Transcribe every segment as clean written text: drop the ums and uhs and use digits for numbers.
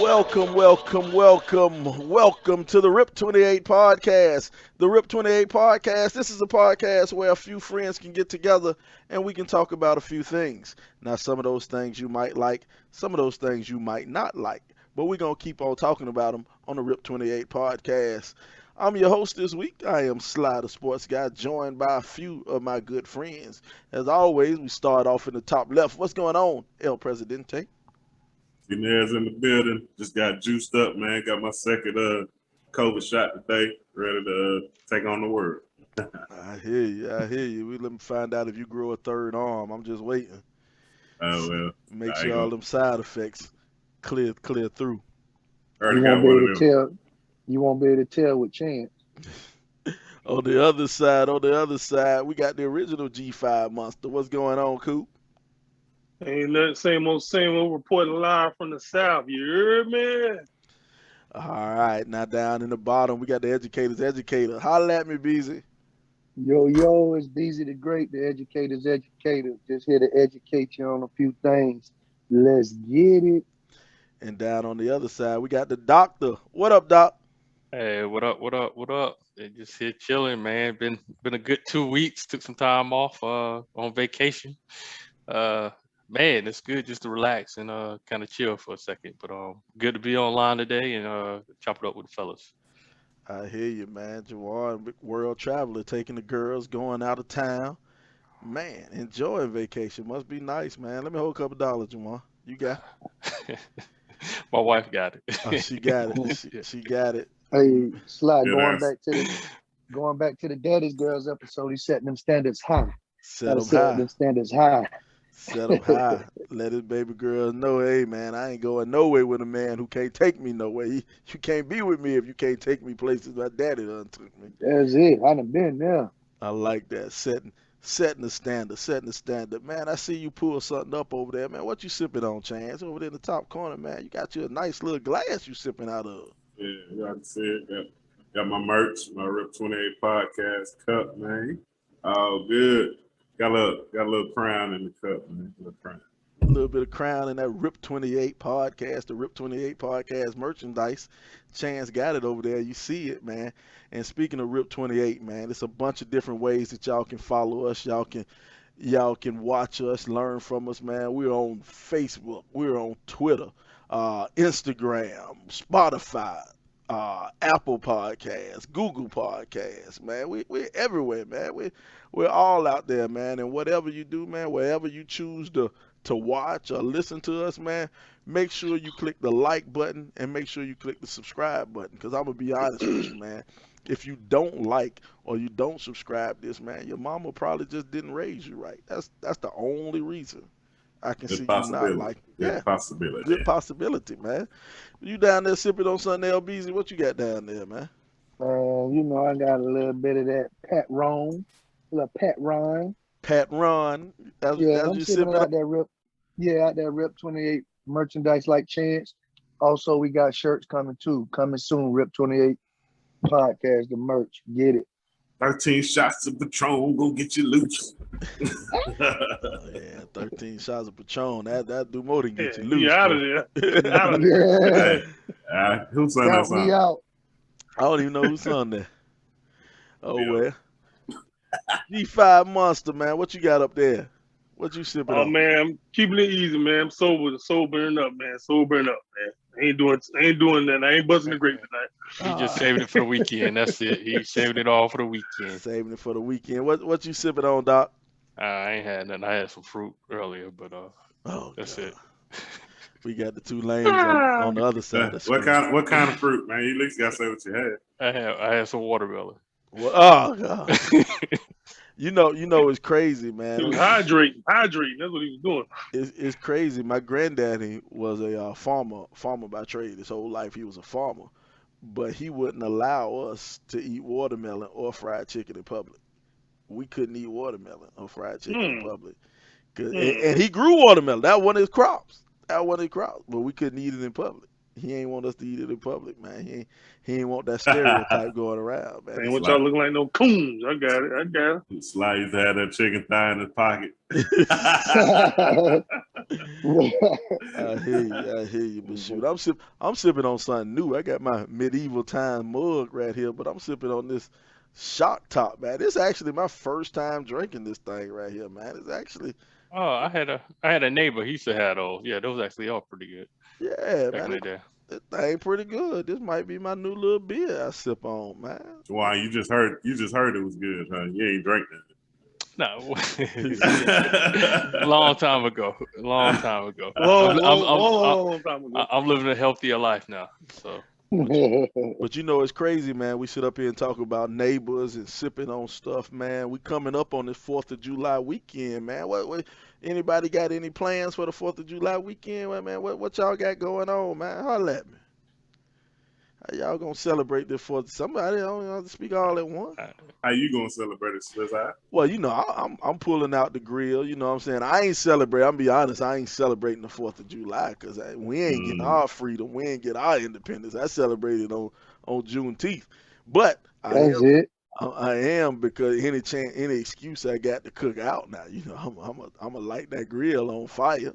welcome to the Rip 28 podcast. The Rip 28 podcast, this is a podcast where a few friends can get together and we can talk about a few things. Now, some of those things you might like, some of those things you might not like, but we're going to keep on talking about them on the Rip 28 podcast. I'm your host this week. I am Sly the Sports Guy, joined by a few of my good friends. As always, we start off in the top left. What's going on, El Presidente? Inez in the building. Just got juiced up, man. Got my second COVID shot today. Ready to take on the world. I hear you. We let me find out if you grow a third arm. I'm just waiting. Oh, well. Make sure all them side effects clear through. Already got one of them. You won't be able to tell with chance. On the other side, we got the original G5 monster. What's going on, Coop? Ain't nothing, same old reporting live from the South. You heard me? All right, now down in the bottom, we got the educator's educator. Holla at me, Beezy. Yo, it's Beezy the Great, the educator's educator. Just here to educate you on a few things. Let's get it. And down on the other side, we got the doctor. What up, Doc? Hey, what up? They just here chilling, man. Been a good 2 weeks. Took some time off on vacation. Man, it's good just to relax and kind of chill for a second. But good to be online today and chop it up with the fellas. I hear you, man. Jawan, world traveler, taking the girls, going out of town. Man, enjoying vacation. Must be nice, man. Let me hold a couple dollars, Jawan. You got it? My wife got it. Oh, she got it. She got it. Hey, Sly, Yeah, going back to the Daddy's Girls episode, he's setting them standards high. Set them Standards high. Set them high. Let his baby girl know, hey, man, I ain't going nowhere with a man who can't take me nowhere. You can't be with me if you can't take me places my daddy done took me. That's it. I done been there. I like that. Setting the standard. Man, I see you pull something up over there, man. What you sipping on, Chance? Over there in the top corner, man. You got you a nice little glass you sipping out of. Yeah, like I said, got my merch, my Rip 28 podcast cup, man. Oh, good. Got a little crown in the cup, man. A little bit of crown in that Rip 28 podcast, the Rip 28 podcast merchandise. Chance got it over there. You see it, man. And speaking of Rip 28, man, it's a bunch of different ways that y'all can follow us. Y'all can watch us, learn from us, man. We're on Facebook. We're on Twitter, Instagram, Spotify, Apple Podcasts, Google Podcasts, man. We're everywhere, man. We're all out there, man. And whatever you do, man, wherever you choose to watch or listen to us, man, make sure you click the like button and make sure you click the subscribe button. Because I'm going to be honest with you, man. If you don't like or you don't subscribe this, man, your mama probably just didn't raise you right. That's the only reason I can see you not like. Good possibility. Good possibility, man. You down there sipping on something, LBZ? What you got down there, man? I got a little bit of that Pat Ron, a little Pat Ron. Pat Ron. I'm sipping out that Rip. Yeah, out there Rip 28 merchandise like Chance. Also, we got shirts coming too. Coming soon, Rip 28 podcast, the merch. Get it. 13 shots of Patron, go get you loose. Yeah, 13 shots of Patron. That do more than get you loose. You out of there. Out of there. Yeah. Who's on that Count song? me out. I don't even know who's on there. Oh, Yeah. well. G5 Monster, man. What you got up there? What you sipping Oh on? man, I'm keeping it easy, man. I'm sobering up, man. Ain't doing that. I ain't busting the grape tonight. He just saving it for the weekend. That's it. He saving it all for the weekend. Saving it for the weekend. What you sipping on, Doc? I ain't had nothing. I had some fruit earlier, but Oh, that's God. it. We got the two lanes on the other side of the What screen. kind of fruit, man? You at least gotta say what you had. I had some watermelon. Well, oh, God. You know, it's crazy, man. He was hydrating. That's what he was doing. It's crazy. My granddaddy was a farmer by trade. His whole life he was a farmer, but he wouldn't allow us to eat watermelon or fried chicken in public. We couldn't eat watermelon or fried chicken in public. And he grew watermelon. That one of his crops. But we couldn't eat it in public. He ain't want us to eat it in public, man. He ain't want that stereotype going around, man. Ain't want y'all looking like no coons. I got it. Sly used to have that chicken thigh in his pocket. I hear you, but shoot, I'm sipping on something new. I got my medieval time mug right here, but I'm sipping on this shock top, man. This actually my first time drinking this thing right here, man. It's actually, Oh, I had a neighbor. He used to have those. Yeah, those actually are pretty good yeah, back man. in the day. This thing pretty good. This might be my new little beer I sip on, man. Why you just heard it was good, huh? You ain't drank No, that. long time ago. Long time ago. Long time ago. I'm living a healthier life now. So But you know, it's crazy, man. We sit up here and talk about neighbors and sipping on stuff, man. We coming up on this 4th of July weekend, man. What anybody got any plans for the 4th of July weekend, man? What y'all got going on, man? Holla at me. How y'all gonna celebrate this 4th? Somebody don't have to speak all at once. How you gonna celebrate it, Sliz? Well, you know, I'm pulling out the grill. You know what I'm saying? I ain't celebrating. I'm be honest. I ain't celebrating the 4th of July because we ain't getting our freedom. We ain't get our independence. I celebrated on Juneteenth. But That's it. I am because any excuse I got to cook out now. You know, I'm gonna light that grill on fire.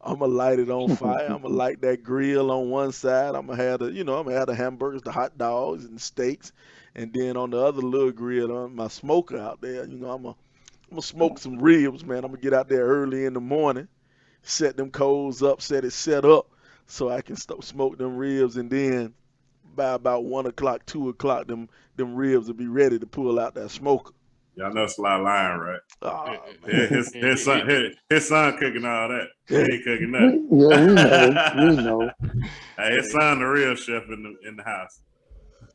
I'm gonna light it on fire. I'm gonna light that grill on one side. I'm gonna have the hamburgers, the hot dogs, and the steaks, and then on the other little grill, on my smoker out there, you know, I'm gonna smoke some ribs, man. I'm gonna get out there early in the morning, set them coals up, set up, so I can smoke them ribs, and then by about 1 o'clock, 2 o'clock, them ribs will be ready to pull out that smoker. Y'all know it's a lot of lying, right? Oh, Yeah, his son cooking all that. He ain't cooking nothing. Yeah, we know. Hey, his son the real chef in the house.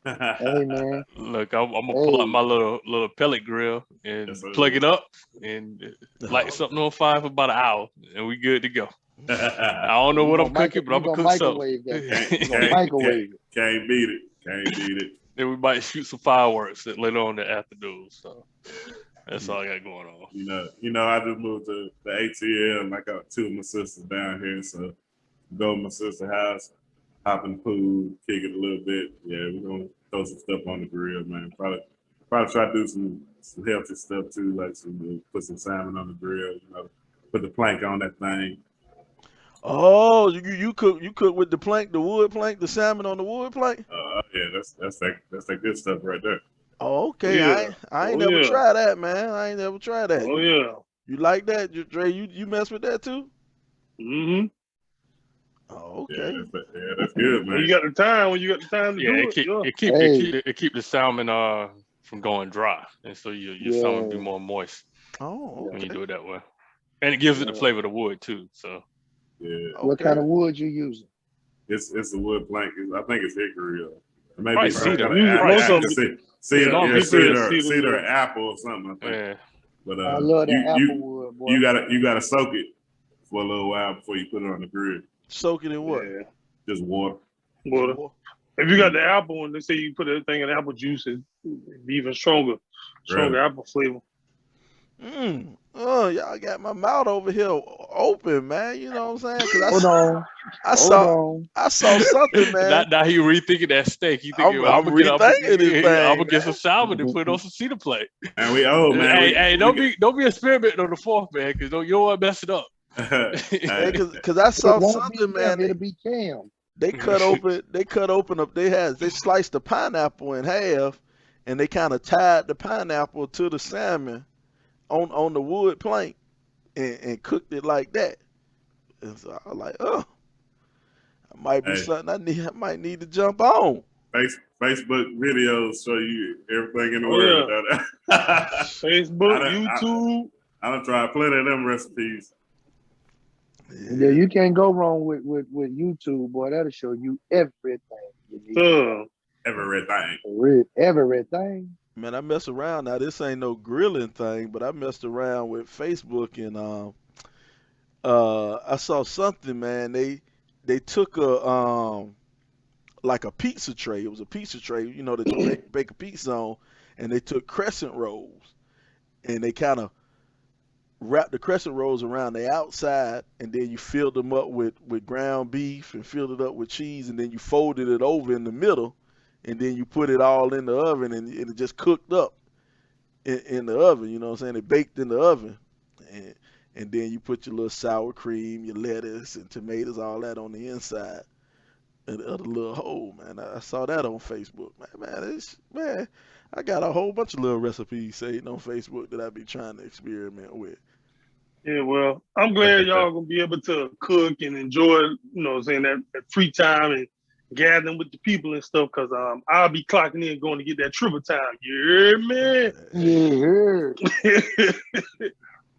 Hey, man. look, I'm gonna pull out my little pellet grill and Yes, sir. plug it up and light something on fire for about an hour, and we good to go. I don't know what I'm cooking, but I'm gonna cook something. Microwave that. You gonna microwave it. Can't beat it. Can't beat it. Then we might shoot some fireworks later on in the afternoon. So that's all I got going on. You know, I just moved to the ATL. I got two of my sisters down here, so go to my sister's house, hop in the pool, kick it a little bit. Yeah, we're gonna throw some stuff on the grill, man. Probably try to do some healthy stuff too, like put some salmon on the grill. You know, put the plank on that thing. Oh, you cook with the plank, the wood plank, the salmon on the wood plank. Yeah, that's that good stuff right there. Oh, okay. Yeah. I ain't Oh, never yeah. tried that, man. I ain't never tried that. Oh yeah. You like that, Dre? You mess with that too? Mm-hmm. Oh, Yeah, okay. that's good, man. When you got the time to do it. It keep the salmon from going dry, and so your salmon be more moist Oh, when you okay. do it that way, and it gives it the flavor of the wood too. So Yeah, What kind of wood you using? it's a wood plank. I think it's hickory. Maybe Probably it's cedar. Most of them- cedar or apple or something. I think. yeah, But I love that apple wood, boy. you gotta soak it for a little while before you put it on the grill. Soak it in what? Yeah. Just water. Water. If you got the apple one, they say you put everything in apple juice, it'd be even stronger apple flavor. Oh, y'all got my mouth over here open, man. You know what I'm saying? 'Cause Hold on. I saw something, man. now he rethinking that steak. He thinking, I'm rethinking this thing, I'm gonna get some man. salmon and put it on some cedar plate. And we old man. Hey, don't be experimenting on the fourth, man, because you don't want to mess it up. Hey, cause I saw something, man. It'll be Cam. They cut open up. They sliced the pineapple in half, and they kind of tied the pineapple to the salmon on the wood plank, and cooked it like that. And so I was like, oh, that might be something I might need to jump on. Facebook videos show you everything in the world. Yeah. Facebook, YouTube. I done tried plenty of them recipes. Yeah, you can't go wrong with YouTube, boy. That'll show you everything you need. Everything. Man, I mess around. Now this ain't no grilling thing, but I messed around with Facebook, and I saw something, man. They took a like a pizza tray. It was a pizza tray, you know, that you bake a pizza on, and they took crescent rolls, and they kind of wrapped the crescent rolls around the outside, and then you filled them up with ground beef and filled it up with cheese, and then you folded it over in the middle, and then you put it all in the oven, and it just cooked up in the oven. You know what I'm saying? It baked in the oven, and then you put your little sour cream, your lettuce, and tomatoes, all that on the inside of the little hole, man. I saw that on Facebook, man. I got a whole bunch of little recipes saved on Facebook that I be trying to experiment with. Yeah, well, I'm glad y'all gonna be able to cook and enjoy, that free time and gathering with the people and stuff. Cause I'll be clocking in, going to get that triple time. You hear me?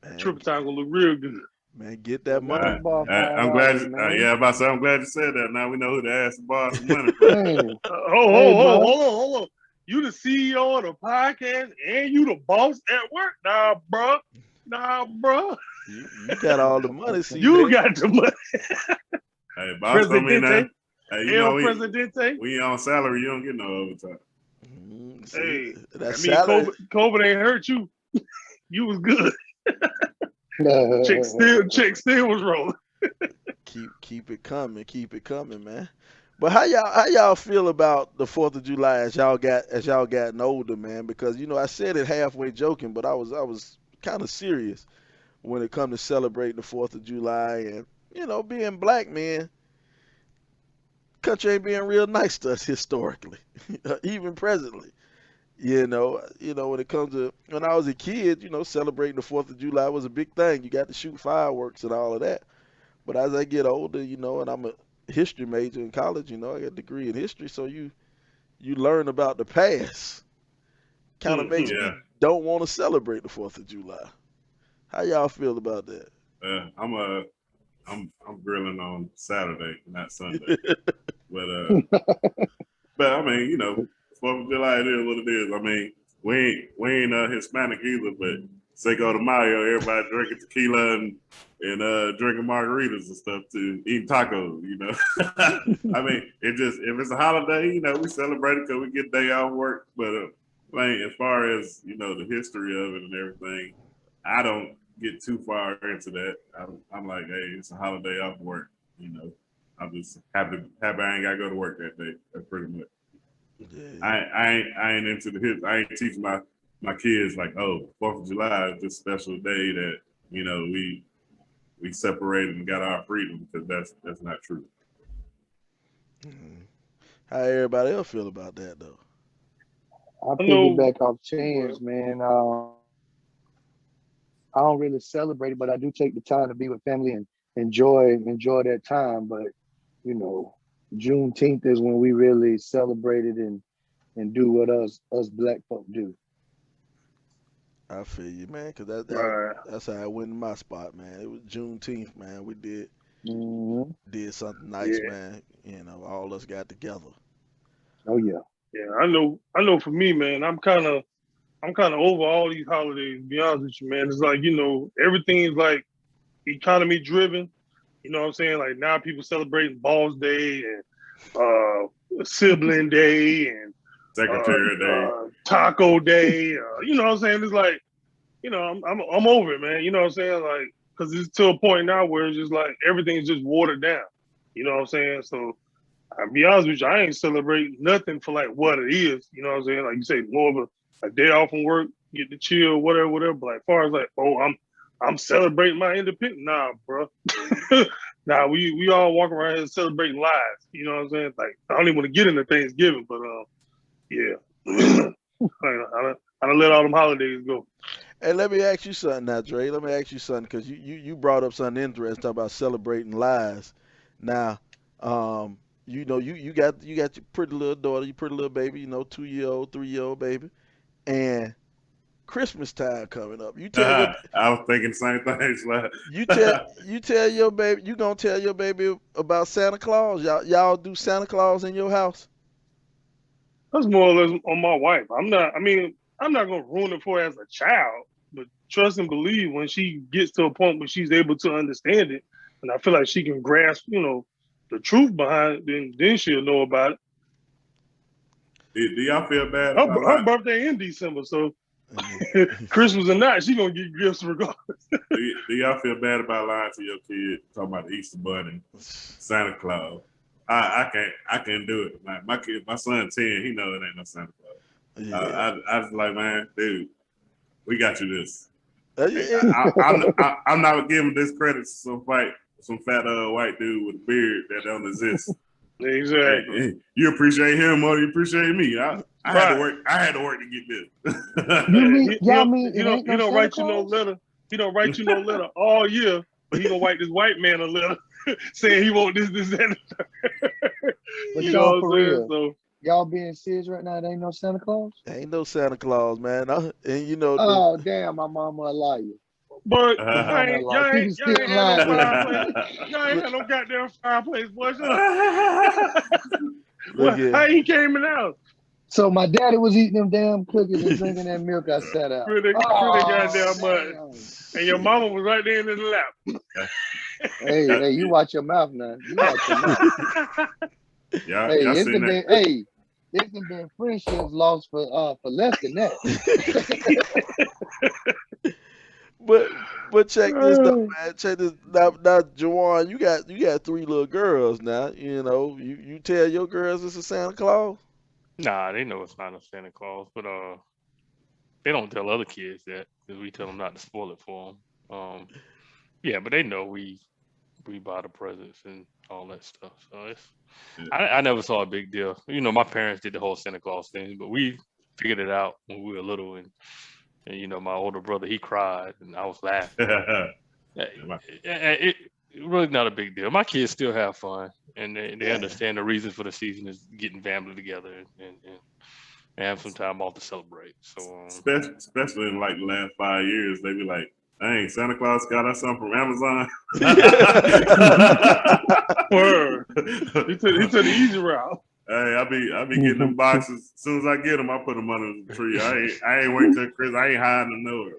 Man, Triple time gonna look real good. man, get that Got money. that bar I'm glad. $5, Yeah, about to say I'm glad you said that. Now we know who to ask to borrow some money from. man. Hold on. You the CEO of the podcast and you the boss at work? Nah, bro. You got all the money, see. You got the money. Hey, boss don't mean that. Hey, you know, Presidente. we on salary, you don't get no overtime. See, Hey, that I mean, salary. COVID ain't hurt you. You was good. Check still was rolling. Keep it coming, man. But how y'all feel about the 4th of July as y'all gotten older, man? Because I said it halfway joking, but I was kind of serious when it come to celebrating the 4th of July, and being black, man. Country ain't being real nice to us historically, even presently. When it comes to when I was a kid, celebrating the 4th of July was a big thing. You got to shoot fireworks and all of that. But as I get older, and I'm a history major in college, I got a degree in history, so you learn about the past. Kind of makes me don't want to celebrate the 4th of July. How y'all feel about that? I'm grilling on Saturday, not Sunday. but I mean, 4th of July, it is what it is. I mean, we ain't Hispanic either, but Cinco de Mayo, everybody drinking tequila and drinking margaritas and stuff too, eating tacos, I mean, if it's a holiday, we celebrate it because we get a day off work. But as far as the history of it and everything, I don't get too far into that. I'm like, hey, it's a holiday off work. I'm just happy I ain't gotta go to work that day. That's pretty much. Yeah. I ain't into the history. I ain't teaching my kids like, oh, 4th of July is this special day that we separated and got our freedom, because that's not true. Mm-hmm. How everybody else feel about that though? I piggyback off Chance, man. I don't really celebrate it, but I do take the time to be with family and enjoy that time. But Juneteenth is when we really celebrate it and do what us black folk do. I feel you, man, because that's how I went in my spot, man. It was Juneteenth, man. We did something nice, man. All us got together. Oh yeah. Yeah, I know. For me, man, I'm kind of over all these holidays. To be honest with you, man, it's like everything's like economy driven. You know what I'm saying? Like now, people celebrating Balls Day and Sibling Day and Secretary Day, Taco Day. You know what I'm saying? It's like, I'm over it, man. You know what I'm saying? Like, because it's to a point now where it's just like everything's just watered down. You know what I'm saying? So, I'll be honest with you, I ain't celebrating nothing for like what it is. You know what I'm saying? Like you say, more of a day off from work, get to chill, whatever. But like, as far as like, I'm celebrating my independence. Nah, bro. Nah, we all walk around here celebrating lives. You know what I'm saying? Like, I don't even want to get into Thanksgiving, but yeah. I done let all them holidays go. Hey, let me ask you something now, Dre. Let me ask you something, because you brought up something interesting, talking about celebrating lives. Now, you got your pretty little daughter, your pretty little baby, 2-year-old, 3-year-old baby, and Christmas time coming up. You tell I was thinking the same thing. you tell your baby, you gonna tell your baby about Santa Claus. Y'all do Santa Claus in your house? That's more or less on my wife. I'm not gonna ruin it for her as a child, but trust and believe when she gets to a point where she's able to understand it, and I feel like she can grasp, the truth behind it, then she'll know about it. Do y'all feel bad? Her birthday in December, so Christmas or not, she gonna get gifts regardless. Do y'all feel bad about lying to your kid, talking about the Easter Bunny, Santa Claus? I can't do it. Like my son 10, he know it ain't no Santa Claus. Yeah. I was like, man, dude, we got you this. I'm not giving this credit to some fat white dude with a beard that don't exist. Exactly. Hey, you appreciate him more than you appreciate me. I had to work. I had to work to get this. He don't write you no letter. He don't write you no letter all year, but he gonna write this white man a letter saying he want this, that. But You y'all know for what I'm saying? real. So Y'all being serious right now? There ain't no Santa Claus? Ain't no Santa Claus, man. And you know, Oh damn, my mama a liar. but My mama a liar. y'all People ain't still had no lying. fireplace. Y'all ain't had no goddamn fireplace, boy. Shut up. look Well, how he came in the house? So my daddy was eating them damn cookies and drinking that milk I set out. Pretty goddamn much. Damn. And your mama was right there in his lap. Hey, you watch your mouth now. You watch your mouth. Hey, it's been friendships lost for less than that. But check this though, man. Check this. Now, Jawan, you got 3 little girls now. You know, you tell your girls it's a Santa Claus. Nah, they know it's not a Santa Claus, but they don't tell other kids that because we tell them not to spoil it for them. Yeah, but they know we buy the presents and all that stuff. So I never saw a big deal. You know, my parents did the whole Santa Claus thing, but we figured it out when we were little. And you know, my older brother, he cried, and I was laughing. It really not a big deal. My kids still have fun, and they understand the reason for the season is getting family together and have some time off to celebrate. So especially in like the last 5 years, they be like, "Dang, Santa Claus got us something from Amazon." He took the easy route. Hey, I be getting them boxes. As soon as I get them, I put them under the tree. I ain't waiting till Christmas. I ain't hiding them nowhere.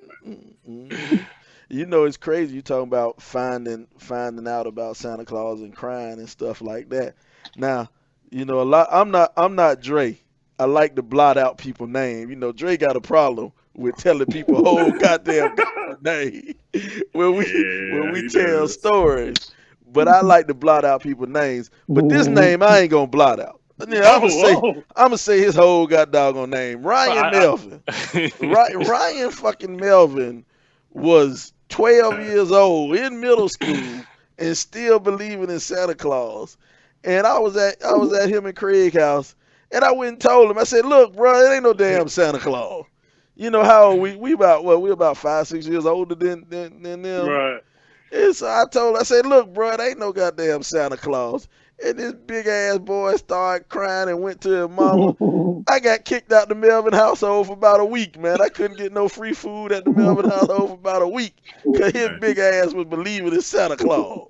Mm-hmm. You know, it's crazy. You talking about finding out about Santa Claus and crying and stuff like that. Now, you know, I'm not Dre. I like to blot out people's name. You know, Dre got a problem with telling people whole goddamn name when we tell stories. But I like to blot out people's names. But this name I ain't gonna blot out. I'm gonna say his whole goddamn name. Ryan Melvin. Ryan fucking Melvin was 12 years old in middle school and still believing in Santa Claus. And I was at him and Craig house, and I went and told him. I said, "Look, bro, it ain't no damn Santa Claus. You know how old we about 5, 6 years older than them." Right. And so I said, "Look, bro, it ain't no goddamn Santa Claus." And this big ass boy started crying and went to his mama. I got kicked out the Melvin household for about a week, man. I couldn't get no free food at the Melvin household for about a week because his big ass was believing in Santa Claus.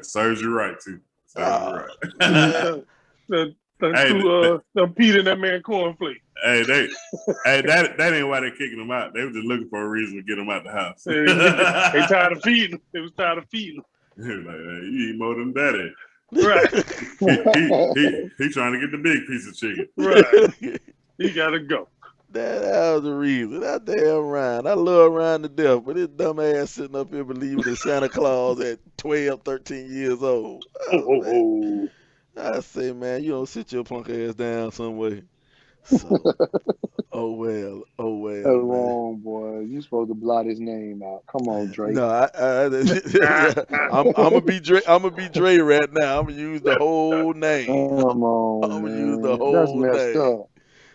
Serves you right, too. Serves you right. The Pete and that man cornflake. Hey, that ain't why they kicking him out. They were just looking for a reason to get him out the house. They tired of feeding. They was tired of feeding. Like, hey, you eat more than daddy. Right. he trying to get the big piece of chicken. Right. He gotta go. That was the reason. That damn Ryan. I love Ryan to death, but his dumb ass sitting up here believing in Santa Claus at 12, 13 years old. I say, man, you don't sit your punk ass down some way. So, oh well. That's wrong, boy. You supposed to blot his name out. Come on, Drake. No, I'm gonna be Dre. I'm gonna be Dre right now. I'm gonna use the whole name. Come on, I'm gonna man. use the whole That's messed name. up.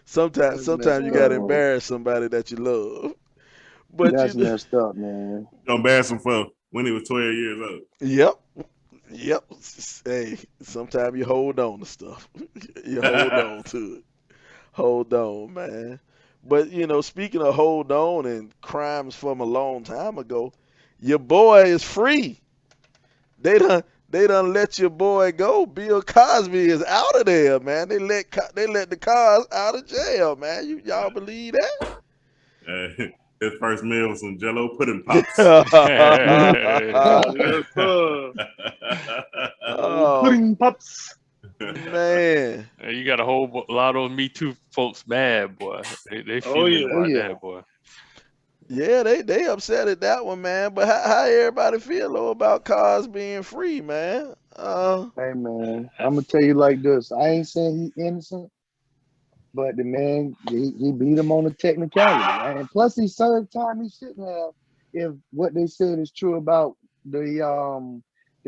Sometimes you gotta embarrass somebody that you love. But that's messed up, man. Don't embarrass him for when he was 12 years old. Yep. Hey, sometimes you hold on to stuff. You hold on to it. Hold on, man. But, you know, speaking of hold on and crimes from a long time ago, your boy is free. They done let your boy go. Bill Cosby is out of there, man. They let the Cos out of jail, man. Y'all believe that? His first meal was some Jello pudding pops. Pudding pops. Man, you got a whole lot of Me Too folks mad, boy. They feeling about that, boy. Yeah, they upset at that one, man. But how everybody feel though about Cos being free, man? Hey, man, I'm gonna tell you like this. I ain't saying he innocent, but the man he beat him on a technicality, and plus he served time he shouldn't have if what they said is true about the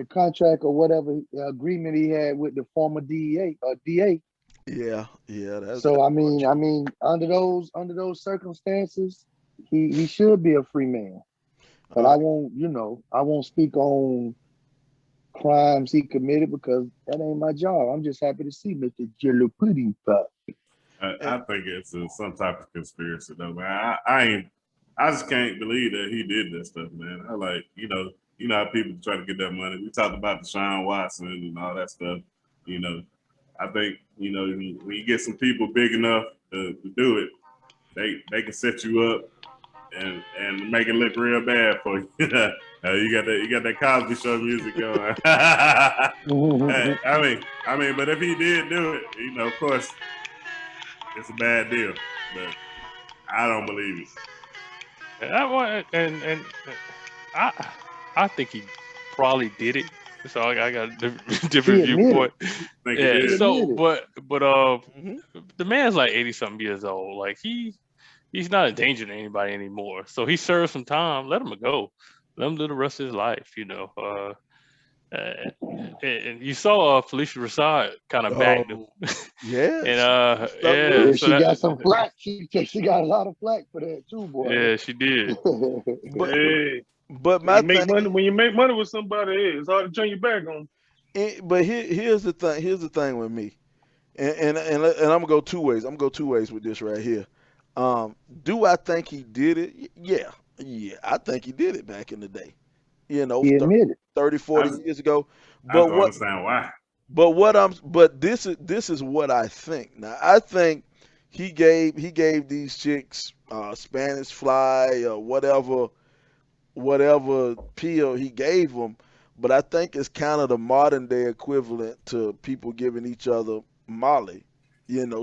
contract or whatever agreement he had with the former DEA or DA. Yeah, yeah, So I mean, under those circumstances, he should be a free man. But uh, I won't speak on crimes he committed because that ain't my job. I'm just happy to see Mr. Jello Pudding Pop. I think it's some type of conspiracy though, man. I just can't believe that he did that stuff, man. I like, how people try to get that money. We talked about Deshaun Watson and all that stuff. I think, when you get some people big enough to do it, they can set you up and make it look real bad for you. You got that Cosby Show music going. Hey, but if he did do it, of course, it's a bad deal. But I don't believe it. And I think he probably did it. So I got a different viewpoint. Yeah. So, but the man's like 80 something years old. Like he's not a danger to anybody anymore. So he served some time. Let him go. Let him live the rest of his life. And you saw Felicia Rashad kind of backed him. Yeah. And she got some flack. She got a lot of flack for that too, boy. Yeah, she did. But when you make money with somebody, it's hard to turn your back on. But here's the thing. Here's the thing with me, and I'm gonna go two ways. I'm gonna go two ways with this right here. Do I think he did it? Yeah. I think he did it back in the day. He admitted 30, 40 years ago. But I don't understand why. But this is what I think. Now I think he gave these chicks Spanish fly or whatever pill he gave them, but I think it's kind of the modern day equivalent to people giving each other Molly,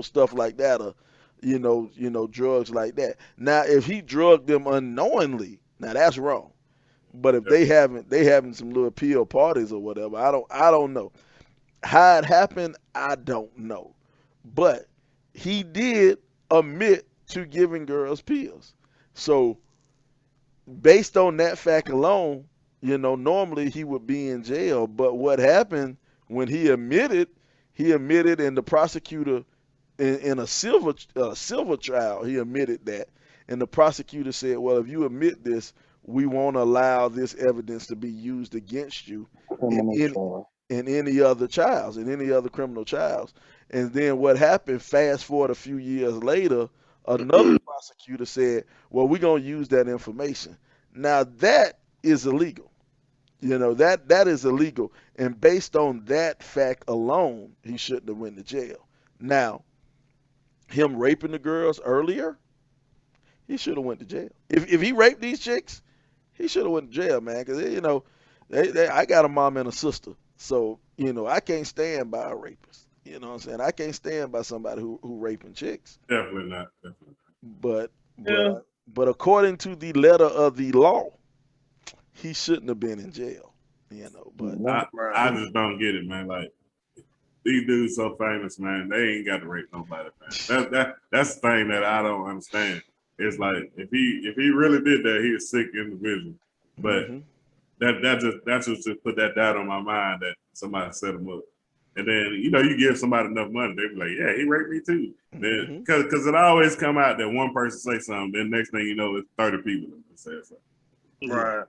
stuff like that, or drugs like that. Now if he drugged them unknowingly, now that's wrong. But if they having some little pill parties or whatever, I don't know. How it happened, I don't know. But he did admit to giving girls pills. So based on that fact alone, normally he would be in jail. But what happened when he admitted, and the prosecutor in a silver trial, he admitted that, and the prosecutor said, "Well, if you admit this, we won't allow this evidence to be used against you in any other trials, in any other criminal trials." And then what happened? Fast forward a few years later, another prosecutor said, "Well, we're gonna use that information." Now that is illegal. That is illegal, and based on that fact alone, he shouldn't have went to jail. Now, him raping the girls earlier, he should have went to jail. If he raped these chicks, he should have went to jail, man. Because I got a mom and a sister, so I can't stand by a rapist. You know what I'm saying? I can't stand by somebody who raping chicks. Definitely not. But according to the letter of the law, he shouldn't have been in jail. But I just don't get it, man. Like these dudes so famous, man. They ain't got to rape nobody, man. That's the thing that I don't understand. It's like if he really did that, he a sick individual. But that's just to put that doubt on my mind that somebody set him up. And then you give somebody enough money, they be like, "Yeah, he raped me too." Then because it always come out that one person say something, then next thing you know, it's 30 people that say something. Right.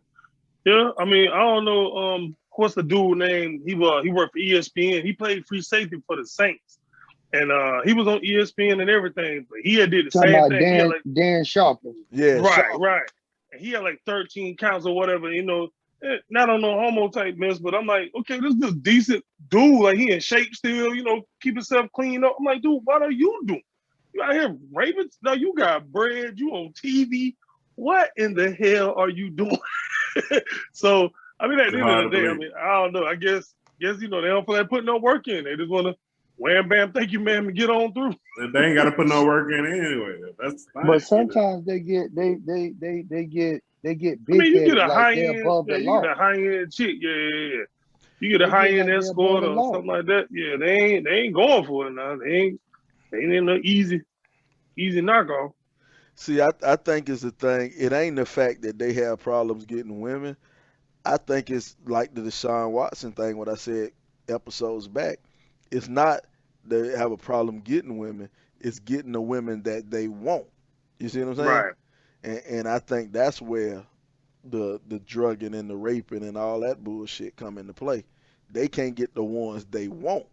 Yeah, I mean, I don't know. What's the dude name? He worked for ESPN. He played free safety for the Saints, and he was on ESPN and everything. But he had did the same thing. Dan Sharper. Yeah. Right. And he had like 13 counts or whatever. Not on no homo type mess, but I'm like, okay, this is a decent dude. Like he in shape still. Keep himself clean up. I'm like, dude, what are you doing? You out here raping? No, you got bread. You on TV. What in the hell are you doing? So, I mean, at the end of the day, I mean, I don't know. I guess they don't feel like putting no work in. They just want to wham, bam, thank you, ma'am, and get on through. They ain't got to put no work in anyway. That's fine. But sometimes they get big. I mean, you get a like high end, you get a high end chick, yeah. You get a high end escort or something like that. Yeah, they ain't going for it now. They ain't in no easy knockoff. See, I think it's the thing. It ain't the fact that they have problems getting women. I think it's like the Deshaun Watson thing, what I said episodes back. It's not they have a problem getting women, it's getting the women that they want. You see what I'm saying? Right. And I think that's where the drugging and the raping and all that bullshit come into play. They can't get the ones they want.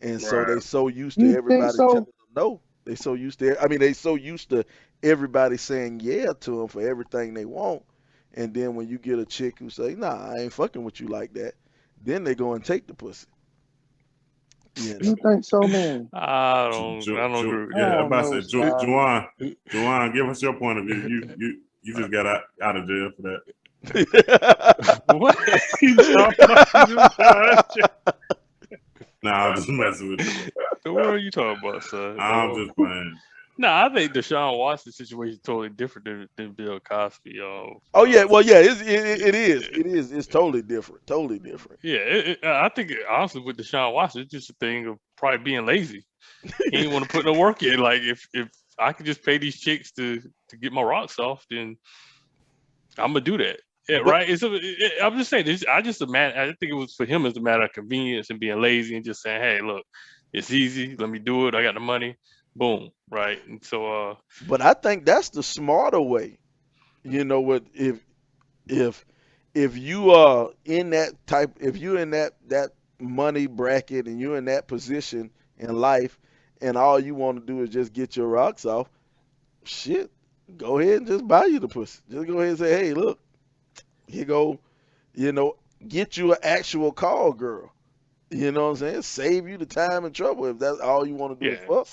And so Right. they so used to You think everybody telling so? them no. They so used to I mean they so used to everybody saying yeah to them for everything they want. And then when you get a chick who say, "Nah, I ain't fucking with you like that," then they go and take the pussy. You know. You think so, man? I don't agree with I Yeah, I'm that. don't about know, to say, Sly. Juwan, give us your point of view. You just got out of jail for that. What? You talking about you just Nah, I'm just messing with you. What are you talking about, son? I'm No. just playing. No, I think Deshaun Watson situation is totally different than Bill Cosby. Oh yeah, well yeah, it's totally different, totally different. Yeah, I think honestly with Deshaun Watson, it's just a thing of probably being lazy. He ain't want to put no work in. Like if I could just pay these chicks to get my rocks off, then I'm gonna do that. Yeah, But right. I'm just saying. I think it was for him as a matter of convenience and being lazy and just saying, "Hey, look, it's easy. Let me do it. I got the money. Boom." Right. And so, but I think that's the smarter way. You know what? If if you are in that type, if you're in that money bracket and you're in that position in life, and all you want to do is just get your rocks off, shit, go ahead and just buy you the pussy. Just go ahead and say, hey, look, here go, you know, get you an actual call girl. You know what I'm saying? Save you the time and trouble if that's all you want to do is yeah. fuck.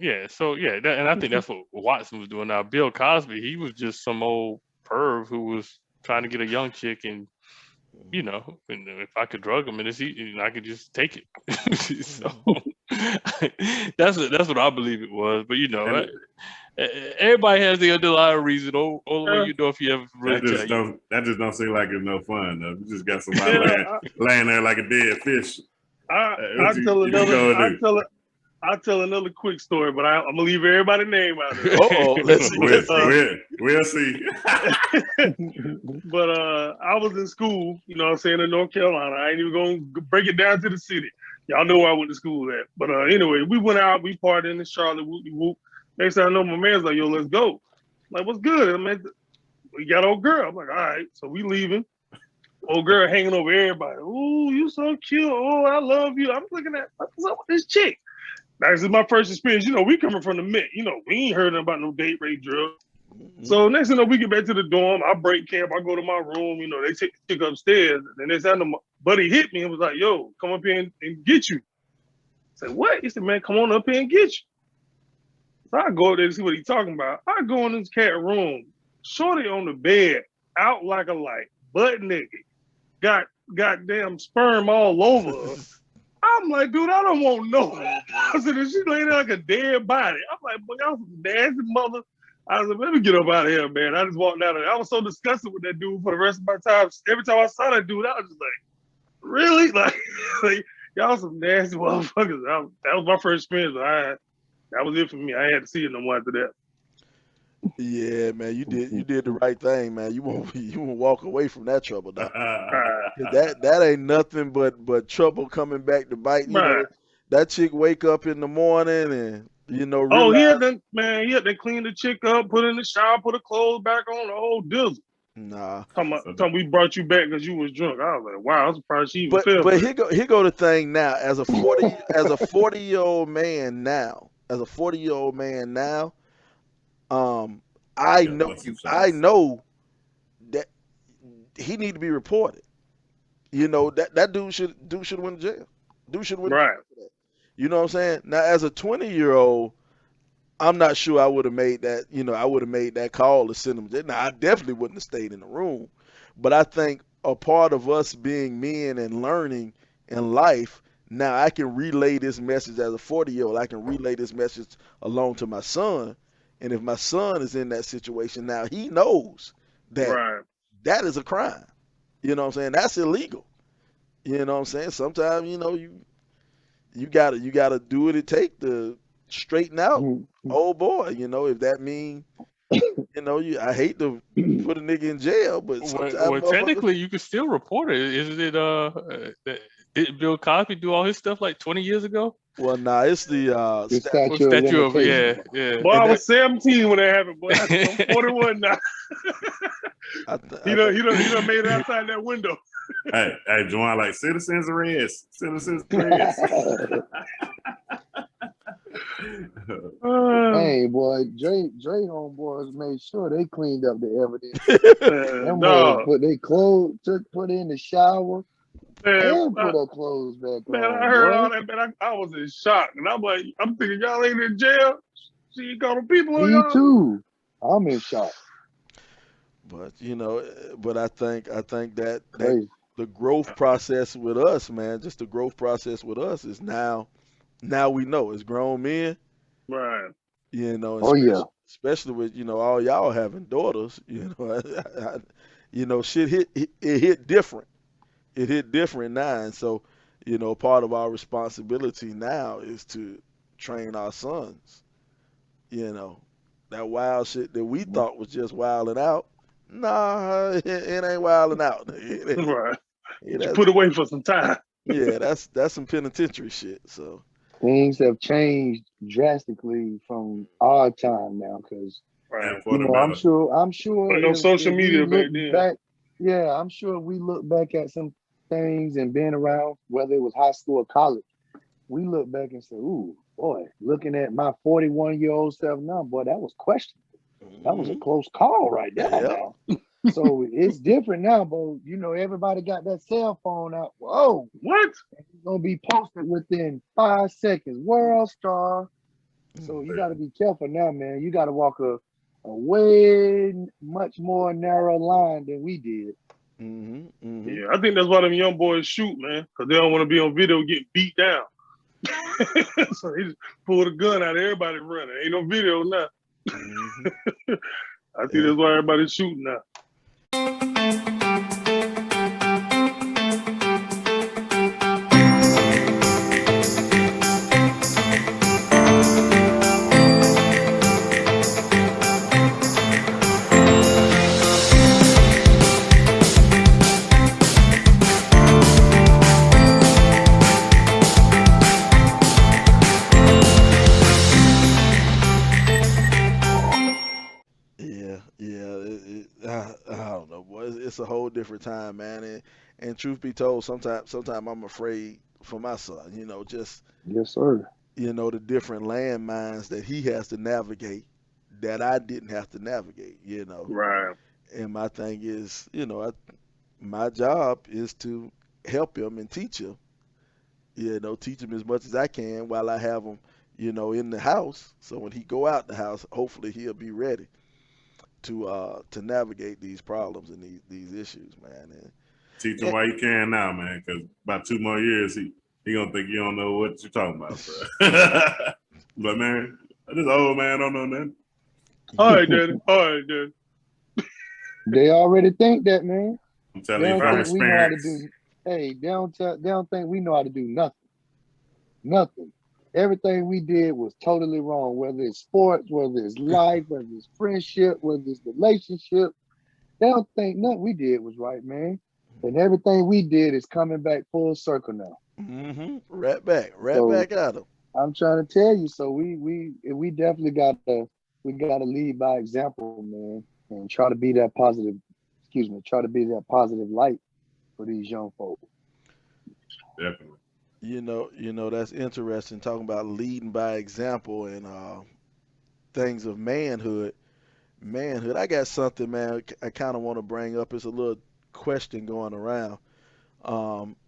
And I think that's what Watson was doing. Now, Bill Cosby, he was just some old perv who was trying to get a young chick, and and if I could drug him and it's easy, I could just take it. So that's what I believe it was. But And everybody has the underlying reason. Only way yeah, you know if you ever really tell you. that just don't seem like it's no fun though. You just got somebody yeah. laying there like a dead fish. I What you tell you another. gonna do? I tell another quick story, but I'm gonna leave everybody's name out of it. Uh-oh, let's see, let's see. We'll see. But I was in school, you know what I'm saying, in North Carolina. I ain't even gonna break it down to the city. Y'all know where I went to school at. But anyway, we went out, we partied in Charlotte, whoop whoop. Next thing I know, my man's like, yo, let's go. I'm like, what's good? I mean, we got old girl. I'm like, all right, so we leaving. Old girl hanging over everybody. Ooh, you so cute. Oh, I love you. I'm looking at what's up with this chick. Now, this is my first experience. You know, we coming from the Met. You know, we ain't heard about no date rape drill. So next thing you know, we get back to the dorm. I break camp. I go to my room. You know, they take the chick upstairs. And next time, my buddy hit me and was like, yo, come up here and get you. I said, what? He said, man, come on up here and get you. So I go up there to see what he's talking about. I go in this cat room. Shorty on the bed, out like a light, butt naked. Got goddamn sperm all over her. I'm like, dude, I don't want no. I said, she laying there like a dead body. I'm like, boy, y'all some nasty mother. I was like, let me get up out of here, man. I just walked out of there. I was so disgusted with that dude for the rest of my time. Every time I saw that dude, I was just like, really? Like y'all some nasty motherfuckers. That was my first experience. That was it for me. I had to see it no more after that. Yeah, man, you did the right thing, man. You won't walk away from that trouble, dog. That ain't nothing but trouble coming back to bite. You know, Right. that chick wake up in the morning and Oh, he realize, had to clean the chick up, put her in the shower, put her clothes back on, the whole dizzle. nah. Talking we brought you back because you was drunk. I was like, wow, I'm surprised she even fell. But here go the thing now. As a 40-year-old man now, I Yeah, know bust some I shots. know that he need to be reported. You know that dude should have went to jail. Dude should have went to Right. jail for that. You know what I'm saying? Now, as a 20-year-old, I'm not sure I would have made that. I would have made that call to send him to jail. Now, I definitely wouldn't have stayed in the room. But I think a part of us being men and learning in life, now I can relay this message as a 40-year-old. I can relay this message along to my son. And if my son is in that situation now, he knows that Right. that is a crime. You know what I'm saying? That's illegal. You know what I'm saying? Sometimes, you gotta do what it take to straighten out old boy, if that means I hate to put a nigga in jail, but sometimes Well, motherfuckers. technically, you can still report it. Isn't it? Did Bill Cosby do all his stuff like 20 years ago? Well, nah, it's the The statute. Well, statute of statue of limitations. yeah. Boy, And I that was 17 when that happened. Boy, I'm 41 now. I think He done made it outside that window. Hey, Juwan, like citizens arrest. Citizens arrest. Hey, boy, Dre homeboys made sure they cleaned up the evidence. Them boys No, put their clothes, put in the shower, man, and put their clothes back man, I on, heard boy. all that, man. I was in shock. And I'm like, I'm thinking, y'all ain't in jail? See, you calling people on Me y'all? too. I'm in shock. but I think that Crazy. the growth process with us, man, just the growth process with us is now we know as grown men, Right. Oh yeah. especially with all y'all having daughters, shit it hit different. It hit different now, and so part of our responsibility now is to train our sons. That wild shit that we thought was just wilding out. Nah, it ain't wilding out. Right. It You has, put away for some time. yeah, that's some penitentiary shit. So Things have changed drastically from our time now, because Right. And for the I'm better. sure But no social if media we look back then. back, yeah, I'm sure if we look back at some things and being around, whether it was high school or college, we look back and say, "Ooh, boy, looking at my 41-year-old self now, boy, that was questionable. That was a mhm. close call right there." Yep. Now, so it's different now, but everybody got that cell phone out. Whoa, What? it's gonna be posted within 5 seconds. World star. So you got to be careful now, man. You got to walk a way much more narrow line than we did. Yeah, I think that's why them young boys shoot, man, because they don't want to be on video getting beat down. So they just pull the gun out, everybody running. Ain't no video now. Mhm. I think Yeah. that's why everybody's shooting now. Yeah. I don't know, boy. It's a whole different time, man. And truth be told, sometimes I'm afraid for my son. Just Yes, sir. the different landmines that he has to navigate that I didn't have to navigate. Right. And my thing is, my job is to help him and teach him. Teach him as much as I can while I have him, in the house. So when he go out the house, hopefully he'll be ready to navigate these problems and these issues, man. Teach him while you can now, man, because about 2 more years, he gonna think you don't know what you're talking about, bro. But man, this old man don't know nothing. All right, Daddy. All right, Daddy. They already think that, man. I'm They telling you don't from think we know how to experience. do. Hey, they don't think we know how to do nothing. Nothing. Everything we did was totally wrong. Whether it's sports, whether it's life, whether it's friendship, whether it's relationship, they don't think nothing we did was right, man. And everything we did is coming back full circle now. Right back So at him. I'm trying to tell you. So we definitely gotta lead by example, man, and try to be that positive. Excuse me. Try to be that positive light for these young folks. Definitely. That's interesting talking about leading by example and things of manhood. Manhood. I got something, man. I kind of want to bring up. It's a little question going around.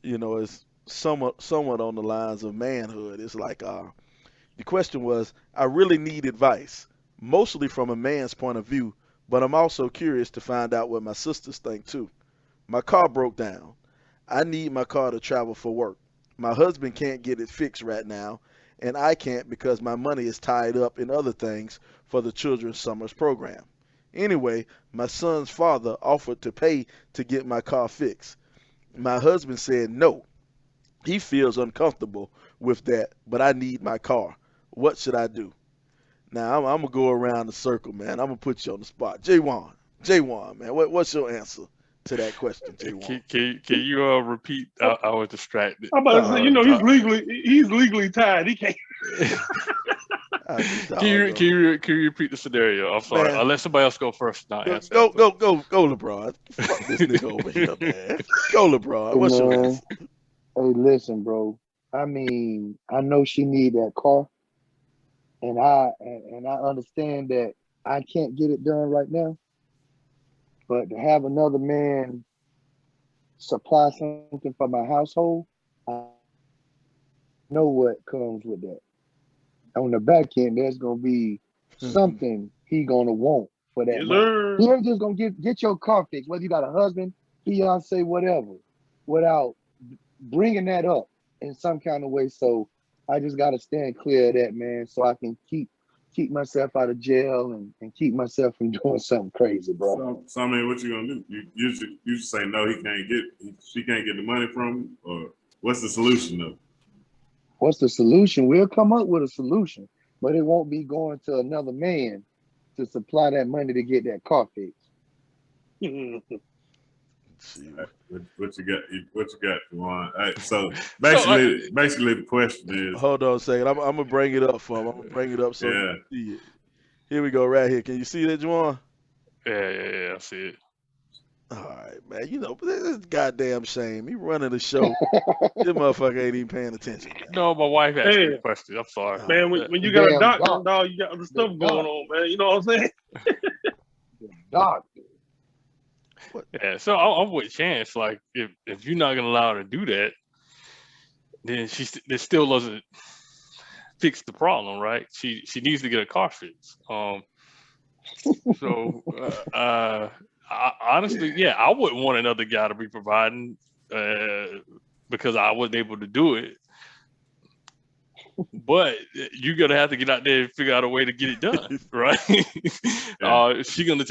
It's somewhat on the lines of manhood. It's like the question was, I really need advice, mostly from a man's point of view, but I'm also curious to find out what my sisters think too. My car broke down. I need my car to travel for work. My husband can't get it fixed right now, and I can't because my money is tied up in other things for the children's summers program. Anyway, my son's father offered to pay to get my car fixed. My husband said no. He feels uncomfortable with that, but I need my car. What should I do? Now I'm gonna go around the circle, man. I'm gonna put you on the spot. J1, man. What's your answer to that question, J1? Can you repeat? I was distracted. I'm about to say, you know, Uh, he's legally tied. He can't. Can you repeat the scenario? I'm sorry. Man. I'll let somebody else go first. And I'll Go, answer go, after. go, LeBron. Fuck this nigga over here, man. Go, LeBron. What's your Man, answer? hey, listen, bro. I mean, I know she need that car, and I understand that I can't get it done right now. But to have another man supply something for my household, I know what comes with that. On the back end, there's gonna be something he gonna want for that Yes, money. sir. He ain't just gonna get your car fixed, whether you got a husband, fiance, whatever, without bringing that up in some kind of way. So I just gotta stand clear of that, man, so I can keep myself out of jail and keep myself from doing something crazy, bro. So I mean, what you gonna do? You should say no. She can't get the money from him, or what's the solution though? What's the solution? We'll come up with a solution, but it won't be going to another man to supply that money to get that car fixed. What you got, Juwan? So basically, the question is. Hold on a second. I'm gonna bring it up for him. I'm gonna bring it up so you can see it. Here we go, right here. Can you see that, Juwan? Yeah, I see it. All right, man. You know, this is goddamn shame. He running the show. This motherfucker ain't even paying attention. Man. No, my wife asked me a question. I'm sorry. Man, when you got a Damn doctor, dog, you got other stuff going on, man. You know what I'm saying? Doctor. Yeah, so I'm with Chance. Like, if you're not gonna allow her to do that, then that still doesn't fix the problem, right? She needs to get a car fixed. Honestly, yeah, I wouldn't want another guy to be providing because I wasn't able to do it. But you're gonna have to get out there and figure out a way to get it done, right? She's gonna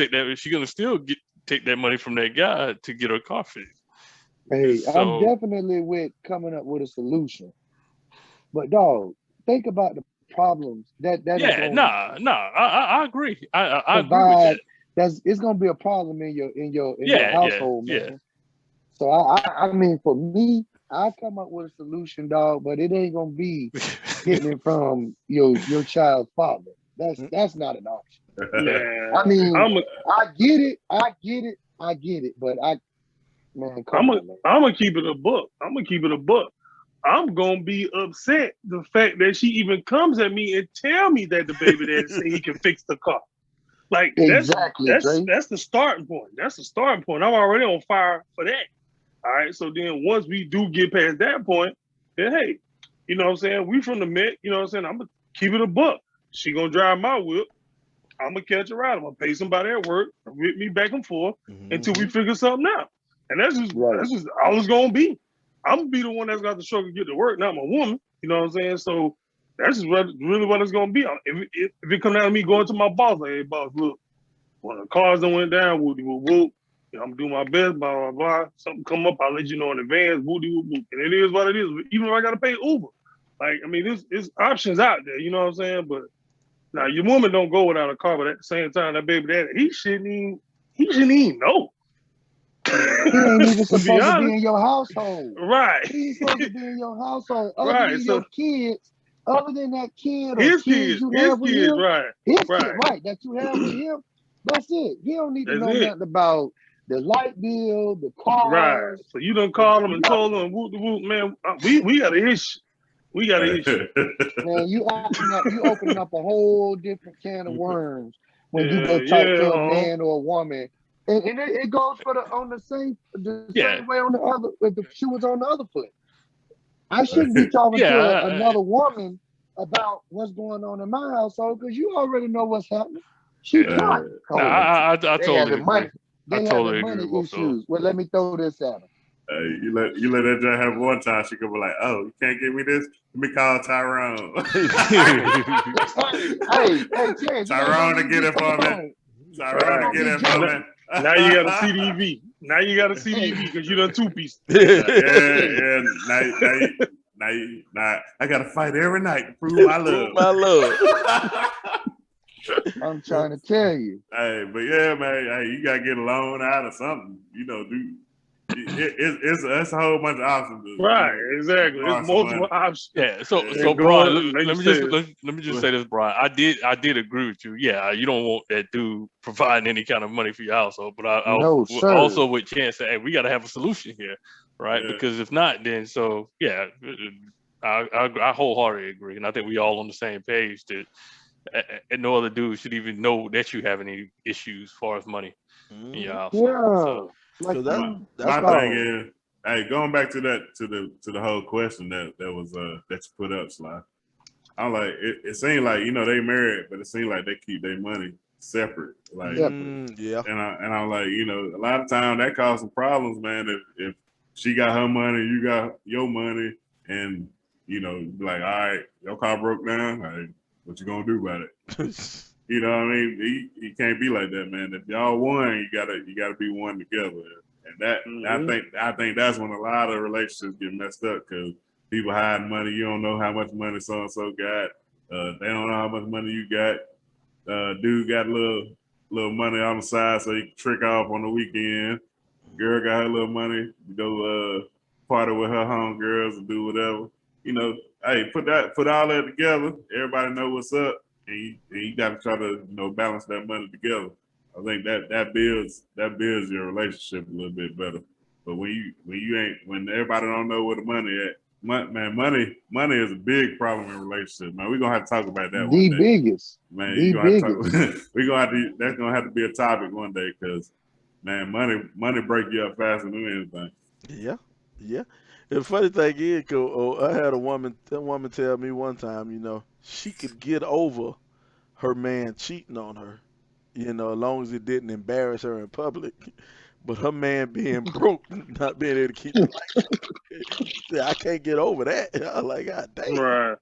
still take that money from that guy to get her car fixed. Hey, I'm definitely with coming up with a solution. But dog, think about the problems that I agree. I agree with that. It's gonna be a problem in your household, man. So I mean, for me, I come up with a solution, dog, but it ain't gonna be getting it from your child's father. That's not an option. Yeah. I mean, I get it, but I'm gonna keep it a book. I'm gonna be upset the fact that she even comes at me and tell me that the baby daddy say he can fix the car. Like that's the starting point. That's the starting point. I'm already on fire for that. All right. So then once we do get past that point, then hey, you know what I'm saying? We from the Met, you know what I'm saying? I'm gonna keep it a buck. She gonna drive my whip. I'm gonna catch a ride. I'm gonna pay somebody at work, whip me back and forth until we figure something out. And that's just all it's gonna be. I'm gonna be the one that's got to struggle to get to work, not my woman. You know what I'm saying? So that's just really what it's gonna be. If it come down to me going to my boss, like, hey boss, look, when the cars done went down, whoop, whoop, whoop. You know, I'm doing my best, blah, blah, blah. Something come up, I'll let you know in advance, whoop, whoop, whoop. And it is what it is. Even if I gotta pay Uber. Like, I mean, there's options out there, you know what I'm saying? But now your woman don't go without a car, but at the same time, that baby daddy, he shouldn't even know. He ain't even supposed to be in your household. Right. He's supposed to be in your household. Other than your kids, other than that kid or his kids you have with him. Right. His kid, right, that you have with him. That's it. He don't need to know nothing about the light bill, the cars. Right. So you done called him and told him, whoop, whoop, man, we got an issue. We got an issue. Man, you opening up a whole different can of worms when you go talk to a man or a woman. And it goes on the same way on the other, if the shoe was on the other foot. I shouldn't be talking to another woman about what's going on in my household because you already know what's happening. She not. I totally agree. They have the money issues. Well, let me throw this at her. You let that guy have one time, she could be like, "Oh, you can't give me this? Let me call Tyrone." hey, Tyrone to get it for me. Tyrone to get it for me. Now you got a CDV. Now you got a CDV because you done two-piece. Yeah. Now I gotta fight every night to prove my love. I'm trying to tell you. Hey, but yeah, man. Hey, you gotta get a loan out or something. It's a whole bunch of options. Right, exactly. It's borrow some multiple money. options. Yeah, so Yeah. so And Brian, going, like let you me just said, let me just say this, Brian. I did agree with you. Yeah, you don't want that dude providing any kind of money for your household, but I No, also sir. with Chance say, hey, we got to have a solution here, right? Yeah. Because if not, then so yeah, I wholeheartedly agree, and I think we all on the same page that and no other dude should even know that you have any issues as far as money in your household. Yeah. So Like Because you, My that's thing no. is, hey, going back to that to the whole question that was that you put up, Sly. I'm like, it seemed like they married, but it seemed like they keep their money separate. Like, Separate. yeah. and I'm like, a lot of time that causes some problems, man. If she got her money, you got your money, and be like, all right, your car broke down. Like, what you gonna do about it? You know what I mean? He can't be like that, man. If y'all won, you gotta be one together. And I think that's when a lot of relationships get messed up because people hide money. You don't know how much money so and so got. They don't know how much money you got. Dude got a little money on the side so he can trick off on the weekend. Girl got her little money to go party with her homegirls and do whatever. Hey, put all that together. Everybody know what's up, and you got to try to balance that money together. I think that builds your relationship a little bit better. But when everybody don't know where the money at, money is a big problem in relationships, man. We're gonna have to talk about that one The day, biggest. man. The You gonna have to biggest. talk. We're gonna have to. That's gonna have to be a topic one day because, man, money break you up faster than anything. Yeah, yeah. The funny thing is, I had that woman tell me one time, she could get over her man cheating on her, as long as it didn't embarrass her in public. But her man being broke, not being able to keep the light, yeah, I can't get over that. I'm like, God damn, right.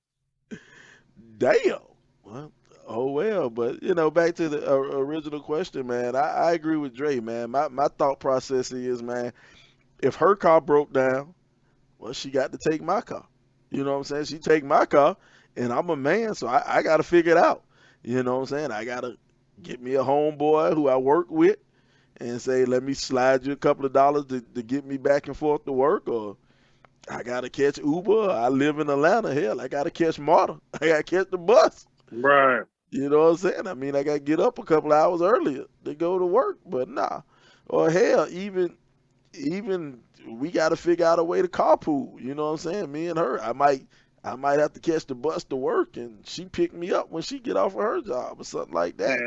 damn. Well, oh well, but back to the original question, man. I agree with Dre, man. My thought process is, man, if her car broke down, well, she got to take my car. You know what I'm saying? She take my car, and I'm a man, so I got to figure it out. You know what I'm saying? I got to get me a homeboy who I work with and say, let me slide you a couple of dollars to get me back and forth to work, or I got to catch Uber. I live in Atlanta. Hell, I got to catch MARTA. I got to catch the bus. Right. You know what I'm saying? I mean, I got to get up a couple of hours earlier to go to work, but nah. Or hell, even we got to figure out a way to carpool. You know what I'm saying? Me and her. I might have to catch the bus to work, and she pick me up when she get off of her job or something like that.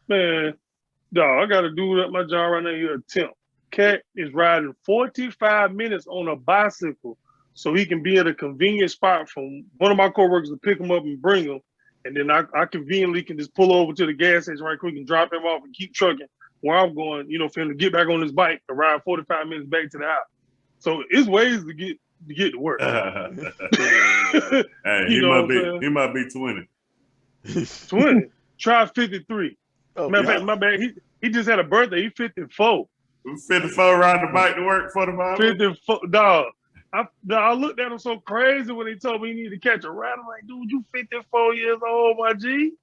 Man, dog, I got a dude at my job right now. He a temp. Cat is riding 45 minutes on a bicycle so he can be at a convenient spot from one of my coworkers to pick him up and bring him. And then I conveniently can just pull over to the gas station right quick and drop him off and keep trucking where I'm going, for him to get back on his bike and ride 45 minutes back to the house. So it's ways to get to work. Hey, You know what I'm he might be 20. saying? 20. Try 53. Oh, Matter of yeah. fact, my bad. He just had a birthday. He 54. 54 riding the bike to work, 45. 54, dog. I looked at him so crazy when he told me he needed to catch a ride. I'm like, dude, you 54 years old, my G.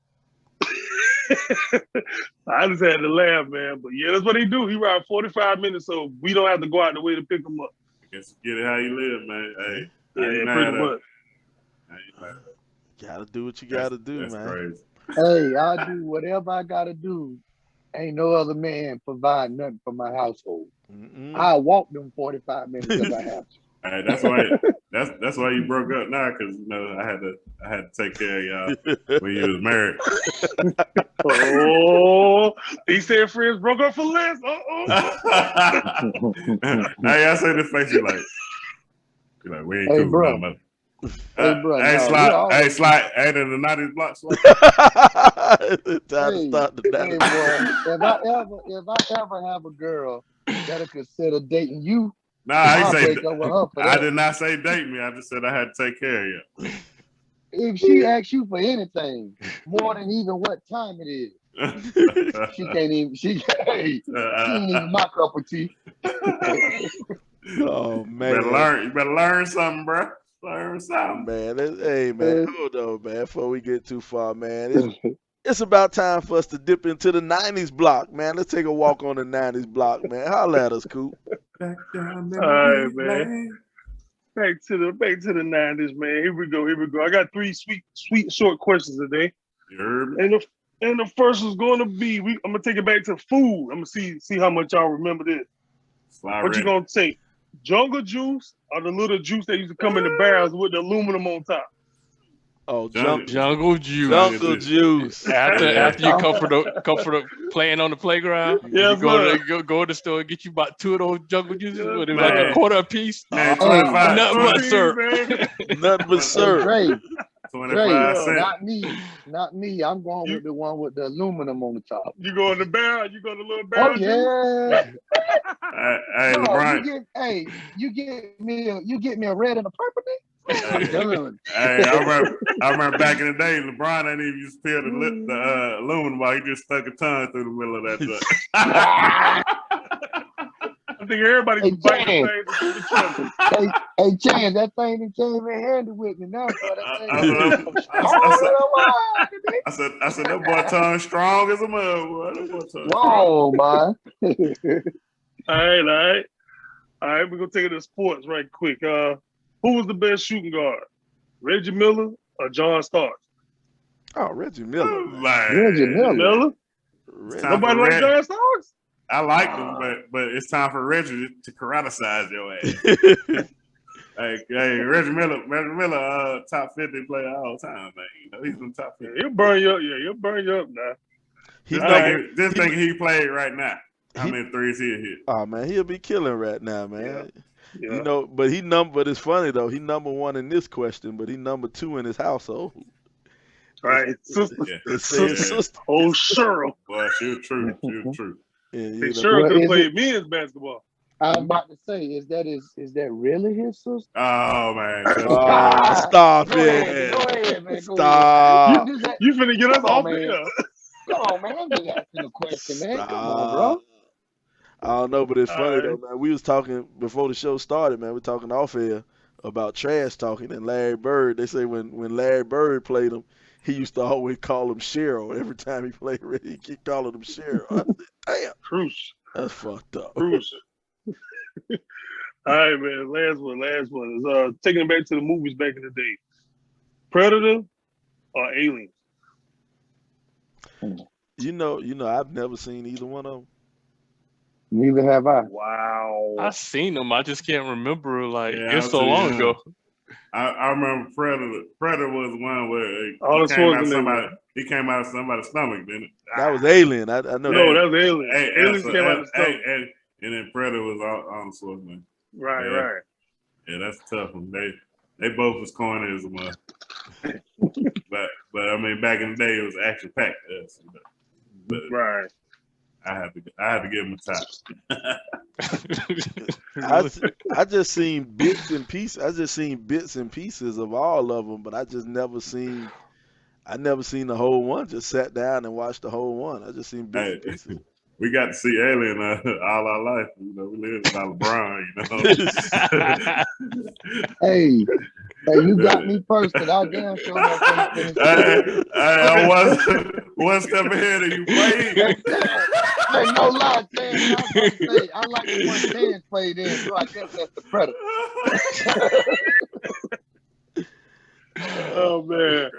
I just had to laugh, man. But yeah, that's what he do. He ride 45 minutes so we don't have to go out the way to pick him up. I guess you get it how you live, man. Hey, Yeah, pretty much. I ain't mad at it. Gotta do what you gotta do, That's man. crazy. Hey, I do whatever I gotta do. Ain't no other man provide nothing for my household. I walk them 45 minutes if I have to. Hey, that's why you broke up now, because I had to take care of y'all when you was married. Oh, he said friends broke up for less. Hey, I say this face, you like, we ain't Hey, cool bro. no more. Hey, bro. Hey, No, Slide, hey, the 90s block slide. It's time to start the hey, boy, if I ever have a girl that'll consider dating you, Nah, I I'll say break up with her for I that. did not say date me. I just said I had to take care of you. If she asks you for anything, more than even what time it is, she can't even. She ain't even my cup of tea. Oh man, You better learn something, bro. Learn something. man. Hey man, hold on, man. Before we get too far, man. it's about time for us to dip into the 90s block, man. Let's take a walk on the 90s block, man. Holla at us, Coop. Back down All right, memory man. lane. Back to the 90s, man. Here we go. I got 3 sweet short questions today. You heard me? And the first one's going to be, I'm gonna take it back to food. I'm gonna see how much y'all remember this. Fly What you ready. gonna take? Jungle juice or the little juice that used to come in the barrels with the aluminum on top? Oh, Jungle juice. jungle juice. After you come for the playing on the playground, Yes, you go sir. to the store and get you about 2 of those jungle juices, Yeah, what it was like man. a quarter a piece. Man, Hey, 25, nothing but syrup. Nothing but Hey, syrup. Dre, 25 cents. not me. I'm going with the one with the aluminum on the top. You go in the barrel, you go in the little Oh barrel juice? yeah. Hey, No, LeBron. you get me a red and a purple thing. I'm done. Hey, I remember back in the day, LeBron didn't even use to peel the aluminum while he just stuck a tongue through the middle of that joint. I think everybody Hey, can bite Jan. the things through the trunk. Hey, Chan, that thing that came in handy with me now. So I said that boy tongue strong as a mud, boy. That boy tongue strong. Whoa, man. All right, we're gonna take it to sports right quick. Who was the best shooting guard? Reggie Miller or John Starks? Oh, Reggie Miller. Man. Reggie Miller. Miller? Reggie. Time Nobody for like Reggie. John Starks? I like him, but it's time for Reggie to karatecize your ass. Hey, Reggie Miller, top 50 player all time, man. You know, he's in the top 50. He'll burn you up. Yeah, he'll burn you up now. Just thinking he played right now. How many threes he'll hit? Oh man, he'll be killing right now, man. Yeah. You know, but it's funny though. He number 1 in this question, but he number 2 in his household. Right. Sister. It's sister. Oh, Cheryl. Boy, she was true. And, Hey, you know, Cheryl Well, could have is played men's basketball. I'm about to say, is that really his sister? Oh, man. stop Go it. ahead, man. Go Stop. ahead. You finna get us Come on, off man. here. Come on, man. I'm just asking a question, man. Come on, Stop. bro. I don't know, but it's funny All though, man. We was talking before the show started, man. We're talking off air about trash talking and Larry Bird. They say when Larry Bird played him, he used to always call him Cheryl. Every time he played, he kept calling him Cheryl. I said, damn, Cruise. that's fucked up. Cruise. All right, man. Last one is taking it back to the movies back in the day. Predator or Aliens? You know, I've never seen either one of them. Neither have I. Wow. I seen them. I just can't remember. Like Yeah, it's I so too long young. ago. I remember Predator. Predator was one where Arnold Schwarzenegger. he came out of somebody's stomach, didn't it? That was Alien. I know No, that. that was Alien. Aliens came out of the stomach. And then Predator was Arnold Schwarzenegger. Right, Yeah. right. Yeah, that's a tough one. They both was corny as a mother. but I mean, back in the day, it was action packed. But Right. I have to give him a top. I just seen bits and pieces. I just seen bits and pieces of all of them, but I just never seen. I never seen the whole one. Just sat down and watched the whole one. I just seen bits and pieces. We got to see Alien all our life. You know, we live by LeBron. You know. Hey, you got me first, cause I damn sure not gonna finish. I one step ahead of you, buddy. Hey, no lie, Chan. I like the one Chan played in, so I guess that's the Predator. Oh man.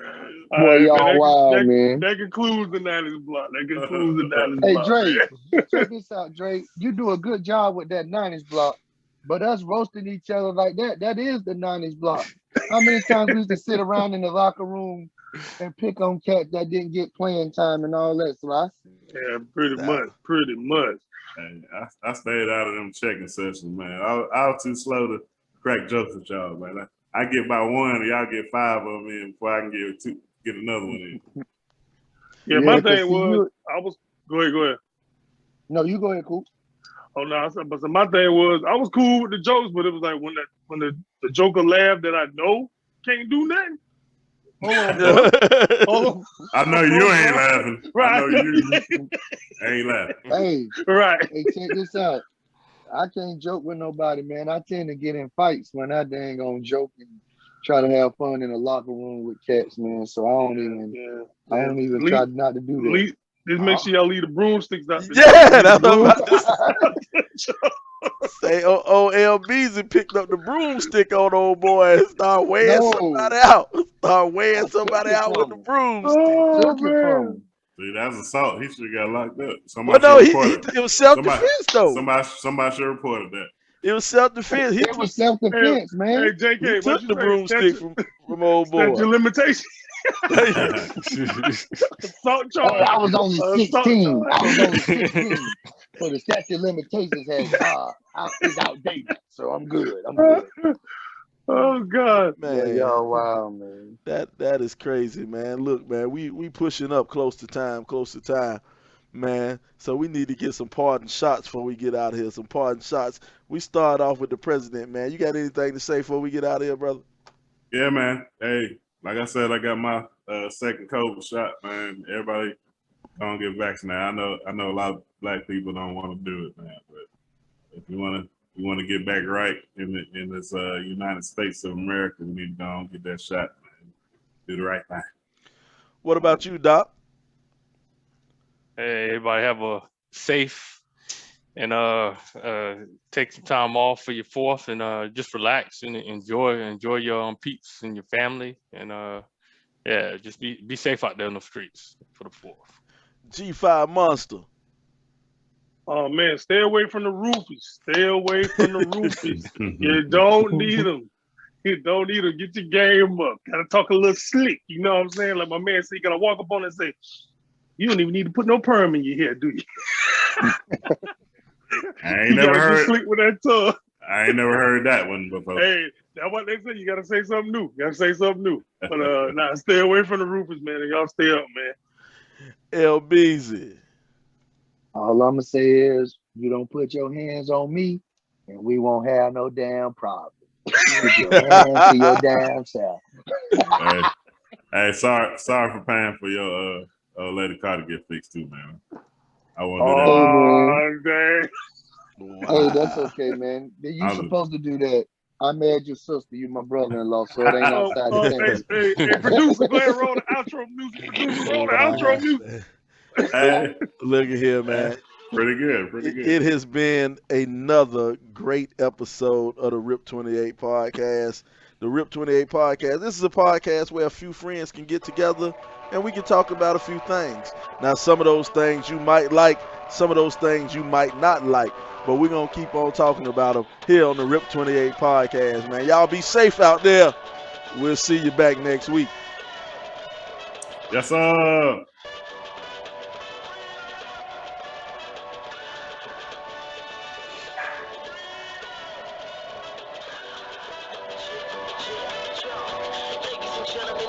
Boy, y'all wild, man. That concludes the 90s block. Hey, Dre, check this out, Dre. You do a good job with that 90s block, but us roasting each other like that is the 90s block. How many times we used to sit around in the locker room and pick on cats that didn't get playing time and all that, Sly? Yeah, pretty much. Hey, I stayed out of them checking sessions, man. I was too slow to crack jokes with y'all, man. I get about one, and y'all get 5 of them in before I can get another one in. Yeah, my thing was, go ahead. No, you go ahead, Coop. Oh no, but my thing was, I was cool with the jokes, but it was like when the Joker laughed that I know can't do nothing. Hold on, bro. Hold on. I know you ain't laughing. Right. I know you ain't laughing. Hey, Right. hey, check this out. I can't joke with nobody, man. I tend to get in fights when I dang on joke try to have fun in a locker room with cats, man. So Yeah. I don't even Leave, try not to do that. just make sure y'all leave the broomsticks out the door. Yeah, Leave the that's what I'm broom- about to say. Ol Beezy picked up the broomstick on old boy and started weighing somebody No, out. Start weighing I took somebody it out with from the him. broomstick. Oh Took it from man. him. See, that's assault. He should have got locked up. Well, Somebody no, should report it. it was self Somebody, defense though. somebody should have reported that. It was self defense. It was self Hey, defense, man. hey, He JK, what took you the say? broomstick from old boy. Statute of limitation. Assault Hey, charge. I was only Assault 16. I was only charge. 16. So the statute of limitations is outdated. So I'm good. I'm good. Oh God. Yeah, Man, y'all wow, man. that is crazy, man. Look, man, we pushing up close to time, man. So we need to get some parting shots before we get out of here. Some parting shots. We start off with the president, man. You got anything to say before we get out of here, brother? Yeah, man. Hey, like I said, I got my second COVID shot, man. Everybody gonna get vaccinated. I know a lot of black people don't want to do it, man. But if you want to get back right in this United States of America, we need to go and get that shot, man. Do the right thing. What about you, Doc? Hey, everybody have a safe and take some time off for your fourth and just relax and enjoy your peeps and your family and yeah, just be safe out there in the streets for the fourth. G5 Monster. Oh man, stay away from the roofies. Stay away from the roofies. You don't need them. You don't need them. Get your game up. Gotta talk a little slick. You know what I'm saying? Like my man said, you gotta walk up on it and say, "You don't even need to put no perm in your hair, do you?" I ain't You never gotta get heard. slick with that tongue. I ain't never heard that one before. Hey, that's what they say. You gotta say something new. You gotta say something new. But nah, stay away from the roofers, man. And y'all stay up, man. LBZ. All I'm gonna say is you don't put your hands on me, and we won't have no damn problem. Keep your hands to your damn self. Hey, sorry for paying for your lady car to get fixed too, man. I won't do that. Oh, dang. Hey, that's okay, man. You I'm- supposed to do that. I married your sister. You my brother-in-law, so it ain't outside the family. Hey, producer, go ahead and roll the outro music. Producer, roll the outro music. Hey, Look at here, man. pretty good. It has been another great episode of the Rip 28 podcast. The Rip 28 podcast. This is a podcast where a few friends can get together and we can talk about a few things. Now, some of those things you might like, some of those things you might not like, but we're going to keep on talking about them here on the Rip 28 podcast, man. Y'all be safe out there. We'll see you back next week. Yes, sir. Ladies and gentlemen,